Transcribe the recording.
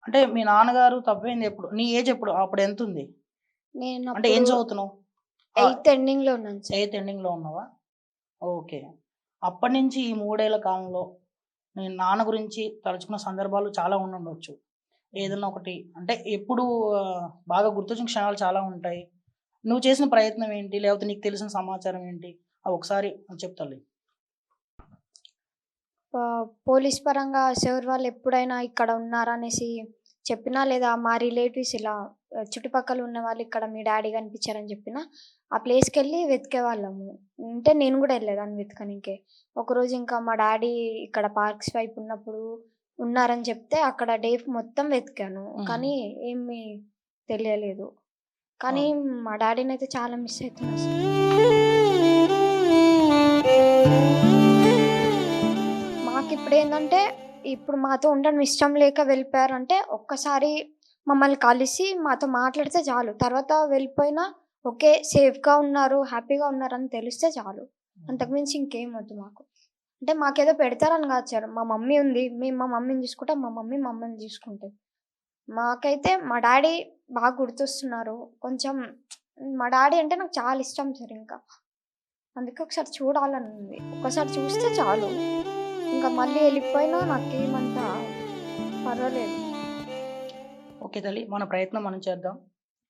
అంటే మీ నాన్నగారు తప్పిపోయింది ఎప్పుడు? నీ ఏజ్ ఎప్పుడు? అప్పుడు ఎంతుంది? అంటే ఏం నేనప్పుడు చదువుతున్నావు? ఆ! 8థ్ ఎండింగ్‌లో ఉన్నాను సార్. 8థ్ ఎండింగ్‌లో ఉన్నావా? ఓకే. అప్పటినుంచి ఈ 3 ఏళ్ల కాలంలో మీ నాన్న గురించి తలుచుకున్న సందర్భాలు చాలా ఉండుండొచ్చు. ఏదన్నా ఒకటి అంటే ఎప్పుడు బాగా గుర్తొచ్చిన క్షణాలు చాలా ఉంటాయి. నువ్వు చేసిన ప్రయత్నం ఏంటి? లేకపోతే నీకు తెలిసిన సమాచారం ఏంటి? అవి ఒకసారి చెప్పు తల్లి. పోలీస్ పరంగా సార్ వాళ్ళు ఎప్పుడైనా ఇక్కడ ఉన్నారా అనేసి చెప్పినా, లేదా మా రిలేటివ్స్ ఇలా చుట్టుపక్కల ఉన్నవాళ్ళు ఇక్కడ మీ డ్యాడీ కనిపించారని చెప్పినా, ఆ ప్లేస్‌కెళ్ళి వెతికేవాళ్ళము. అంటే నేను గూడా ఎళ్ళేదాన్ని వెతకనీకే. ఒకరోజు ఇంకా మా డ్యాడీ ఇక్కడ పార్క్స్ వైపు ఉన్నప్పుడు ఉన్నారని చెప్తే, అక్కడ డే మొత్తం వెతికాను. హ్మ్. కానీ ఏమి తెలియలేదు. కానీ అవును. మా డ్యాడీనయితే చాలా మిస్ అయితున్నా అసలు. మాకిప్పుడేందంటే, ఇప్పుడు మాతో ఉండడం ఇష్టం లేక వెళ్ళిపోయారంటే, ఒక్కసారి మమ్మల్ని కలిసి మాతో మాట్లాడితే చాలు. తర్వాత వెళ్ళిపోయినా ఓకే. సేఫ్‌గా ఉన్నారు, హ్యాపీగా ఉన్నారని తెలిస్తే చాలు. హ్మ్. అంతకు మించి ఇంకేమొద్దు మాకు. అంటే మాకేదో పెడతారని కాదు సార్. మా మమ్మీ ఉంది. మేము మా మమ్మీని చూసుకుంటాం. మా మమ్మీ మమ్మల్ని చూసుకుంటది. మాకైతే మా డ్యాడీ బాగా గుర్తొస్తున్నారు. కొంచెం మా డ్యాడీ అంటే నాకు చాలా ఇష్టం సార్ ఇంకా. అందుకే ఒకసారి చూడాలనుంది. ఒక్కసారి చూస్తే చాలు. ఇంక మళ్ళీ ఎళ్ళిపోయినా నాకేమంత పర్వాలేదు. ఓకే తల్లి. మన ప్రయత్నం మనం చేద్దాం.